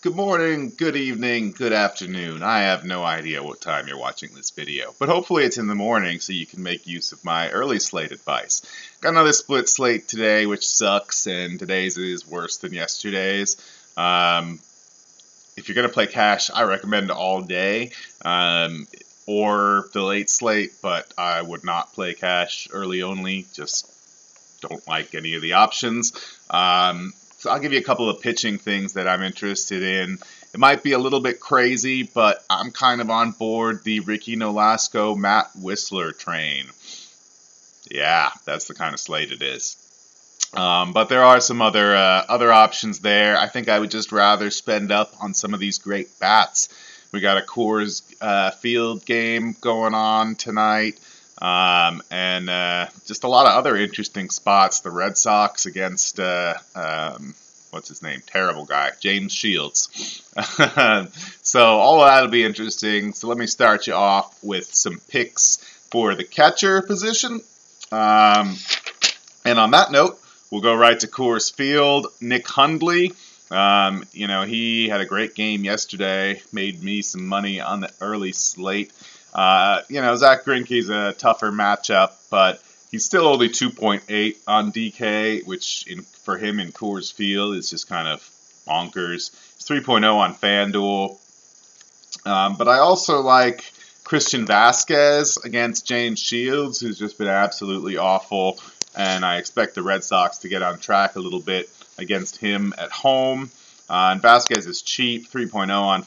good morning, good evening, good afternoon. I have no idea what time you're watching this video, but hopefully it's in the morning so you can make use of my early slate advice. Got another split slate today, which sucks, and today's is worse than yesterday's. If you're going to play cash, I recommend all day or the late slate, but I would not play cash early only. Just don't like any of the options. So I'll give you a couple of pitching things that I'm interested in. It might be a little bit crazy, but I'm kind of on board the Ricky Nolasco, Matt Whistler train. Yeah, that's the kind of slate it is. But there are some other options there. I think I would just rather spend up on some of these great bats. We got a Coors Field game going on tonight. And just a lot of other interesting spots. The Red Sox against, what's his name? Terrible guy, James Shields. So all of that will be interesting. So let me start you off with some picks for the catcher position. And on that note, we'll go right to Coors Field. Nick Hundley. He had a great game yesterday, made me some money on the early slate. Zach Greinke's a tougher matchup, but he's still only 2.8 on DK, which for him in Coors Field is just kind of bonkers. He's 3.0 on FanDuel. But I also like Christian Vasquez against James Shields, who's just been absolutely awful, and I expect the Red Sox to get on track a little bit against him at home. And Vasquez is cheap, 3.0 on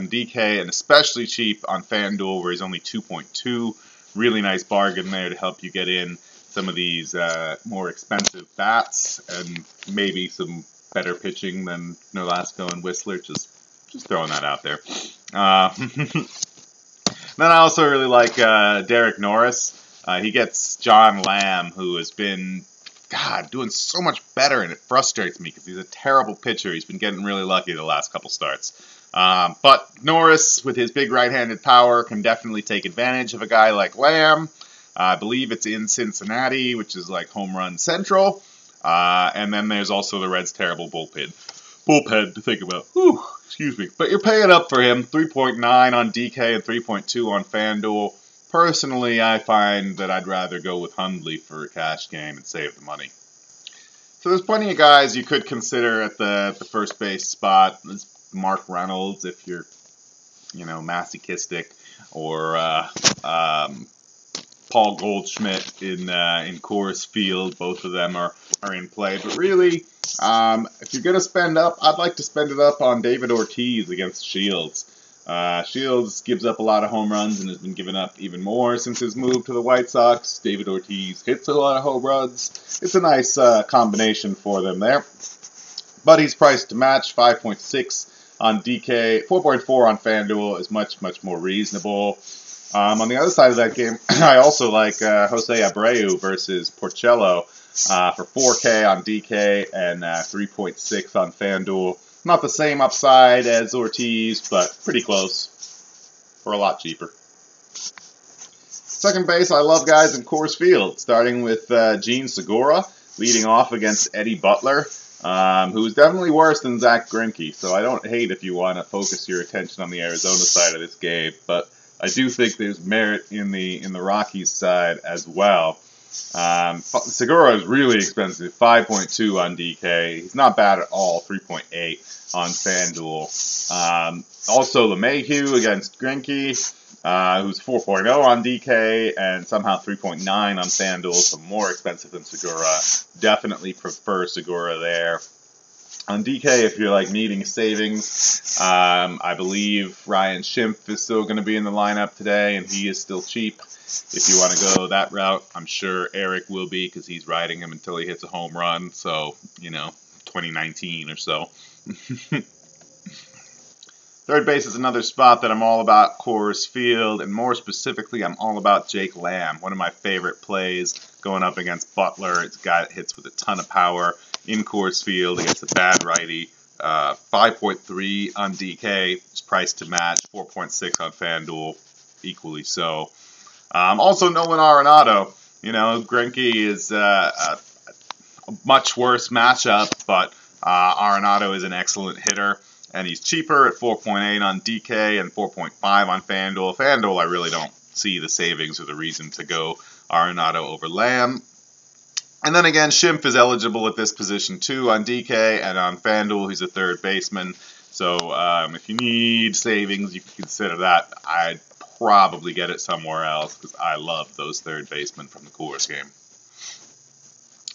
DK, and especially cheap on FanDuel, where he's only 2.2. Really nice bargain there to help you get in some of these more expensive bats and maybe some better pitching than Nolasco and Whistler. Just throwing that out there. Then I also really like Derek Norris. He gets John Lamb, who has been doing so much better, and it frustrates me because he's a terrible pitcher. He's been getting really lucky the last couple starts. But Norris, with his big right-handed power, can definitely take advantage of a guy like Lamb. I believe it's in Cincinnati, which is like home run central. And then there's also the Reds' terrible bullpen to think about. Whew, excuse me. But you're paying up for him, 3.9 on DK and 3.2 on FanDuel. Personally, I find that I'd rather go with Hundley for a cash game and save the money. So there's plenty of guys you could consider at the first base spot. There's Mark Reynolds if you're, masochistic, or Paul Goldschmidt in Coors Field. Both of them are in play. But really, if you're going to spend up, I'd like to spend it up on David Ortiz against Shields. Shields gives up a lot of home runs and has been giving up even more since his move to the White Sox. David Ortiz hits a lot of home runs. It's a nice combination for them there. But he's priced to match, 5.6 on DK, 4.4 on FanDuel is much, much more reasonable. On the other side of that game, I also like Jose Abreu versus Porcello for 4K on DK and 3.6 on FanDuel. Not the same upside as Ortiz, but pretty close for a lot cheaper. Second base, I love guys in Coors Field, starting with Gene Segura, leading off against Eddie Butler, who is definitely worse than Zach Greinke. So I don't hate if you want to focus your attention on the Arizona side of this game, but I do think there's merit in the Rockies side as well. Segura is really expensive, 5.2 on DK. He's not bad at all, 3.8 on FanDuel. Also LeMahieu against Greinke, who's 4.0 on DK and somehow 3.9 on FanDuel, so more expensive than Segura. Definitely prefer Segura there. On DK, if you're needing savings, I believe Ryan Schimpf is still going to be in the lineup today, and he is still cheap. If you want to go that route, I'm sure Eric will be because he's riding him until he hits a home run. So, 2019 or so. Third base is another spot that I'm all about Coors Field, and more specifically, I'm all about Jake Lamb, one of my favorite plays going up against Butler. It's a guy that hits with a ton of power in Coors Field against a bad righty. 5.3 on DK, it's priced to match, 4.6 on FanDuel, equally so. Also, Nolan Arenado. Greinke is a much worse matchup, but Arenado is an excellent hitter. and he's cheaper at 4.8 on DK and 4.5 on FanDuel. FanDuel, I really don't see the savings or the reason to go Arenado over Lamb. And then again, Schimpf is eligible at this position too on DK, and on FanDuel he's a third baseman. So if you need savings, you can consider that. I'd probably get it somewhere else because I love those third basemen from the Coors game.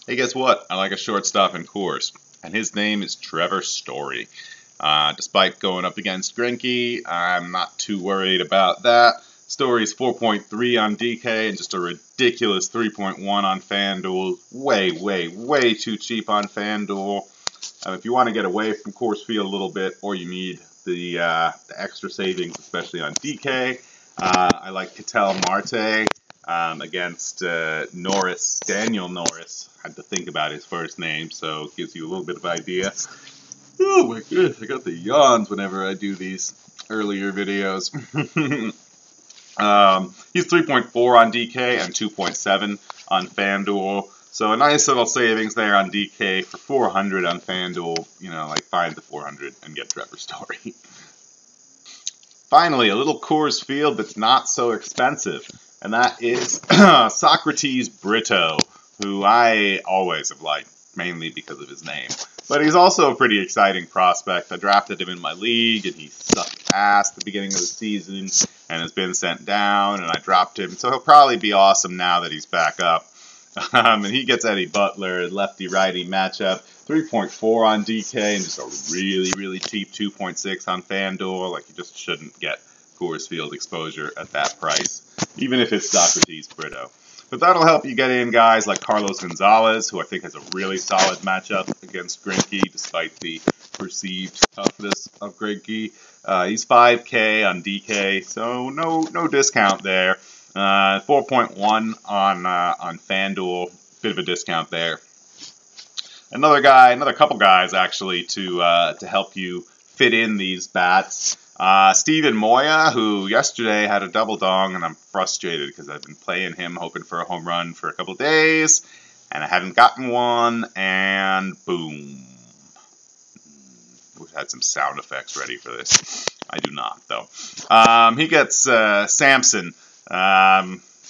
Hey, guess what? I like a shortstop in Coors, and his name is Trevor Story. Despite going up against Greinke, I'm not too worried about that. Story's 4.3 on DK and just a ridiculous 3.1 on FanDuel. Way too cheap on FanDuel. If you want to get away from Coors Field a little bit, or you need the extra savings, especially on DK, I like Ketel Marte against Norris, Daniel Norris. I had to think about his first name, so it gives you a little bit of idea. Oh my goodness, I got the yawns whenever I do these earlier videos. He's 3.4 on DK and 2.7 on FanDuel. So a nice little savings there on DK for 400 on FanDuel. You know, like find the 400 and get Trevor Story. Finally, a little Coors Field that's not so expensive, and that is Socrates Brito, who I always have liked, mainly because of his name. But he's also a pretty exciting prospect. I drafted him in my league, and he sucked ass at the beginning of the season and has been sent down, and I dropped him. So he'll probably be awesome now that he's back up. And he gets Eddie Butler, lefty-righty matchup. 3.4 on DK and just a really cheap 2.6 on FanDuel. Like, you just shouldn't get Coors Field exposure at that price, even if it's Socrates Brito. But that'll help you get in guys like Carlos Gonzalez, who I think has a really solid matchup against Greinke, despite the perceived toughness of Greinke. He's 5K on DK, so no discount there. 4.1 on FanDuel, bit of a discount there. Another couple guys actually to help you fit in these bats. Steven Moya, who yesterday had a double dong, and I'm frustrated because I've been playing him hoping for a home run for a couple days, and I hadn't gotten one, and boom. We've had some sound effects ready for this. I do not, though. He gets Samson.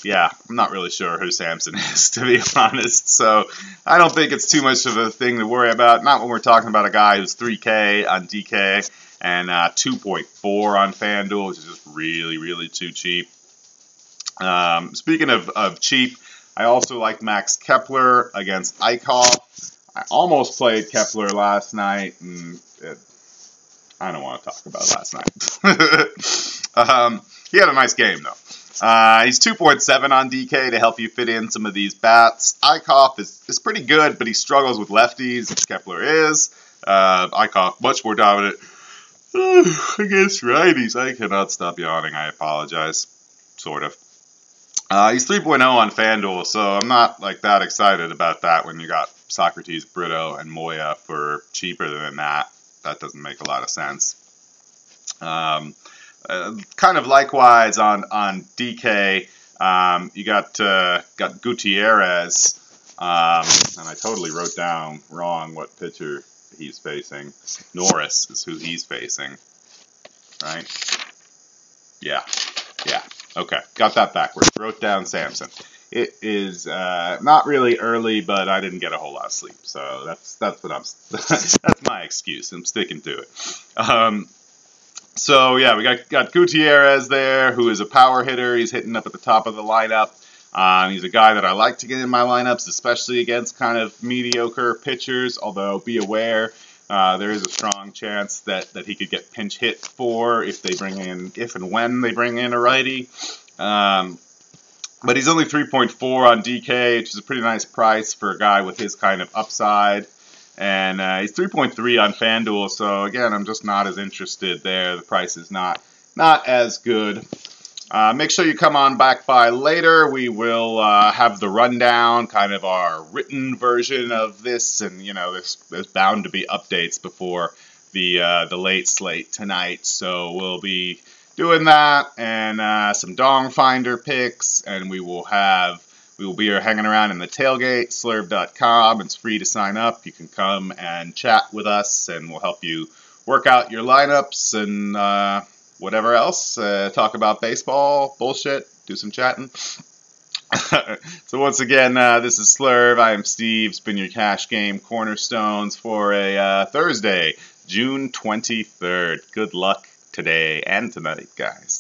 Yeah, I'm not really sure who Samson is, to be honest, so I don't think it's too much of a thing to worry about. Not when we're talking about a guy who's 3K on DK and 2.4 on FanDuel, which is just really too cheap. Speaking of cheap, I also like Max Kepler against Eichhoff. I almost played Kepler last night, and I don't want to talk about last night. He had a nice game, though. He's 2.7 on DK to help you fit in some of these bats. Eichhoff is pretty good, but he struggles with lefties, as Kepler is. Eichhoff, much more dominant against righties. I cannot stop yawning. I apologize. Sort of. He's 3.0 on FanDuel, so I'm not like that excited about that when you got Socrates, Brito, and Moya for cheaper than that. That doesn't make a lot of sense. Kind of likewise on DK, you got Gutierrez, and I totally wrote down wrong what pitcher he's facing. Norris is who he's facing, right? Yeah, okay, got that backwards. Wrote down Samson. It is not really early, but I didn't get a whole lot of sleep, so that's what that's my excuse. I'm sticking to it. So yeah, we got Gutierrez there, who is a power hitter. He's hitting up at the top of the lineup. He's a guy that I like to get in my lineups, especially against kind of mediocre pitchers. Although be aware, there is a strong chance that he could get pinch hit for if and when they bring in a righty. But he's only 3.4 on DK, which is a pretty nice price for a guy with his kind of upside. And he's 3.3 on FanDuel, so again, I'm just not as interested there. The price is not as good. Make sure you come on back by later. We will have the rundown, kind of our written version of this, and there's bound to be updates before the late slate tonight. So we'll be doing that and some Dong Finder picks, and we will be hanging around in the tailgate, slurb.com. It's free to sign up. You can come and chat with us, and we'll help you work out your lineups and whatever else. Talk about baseball, bullshit, do some chatting. So once again, this is Slurv. I am Steve. Spin your cash game Cornerstones for a Thursday, June 23rd. Good luck today and tonight, guys.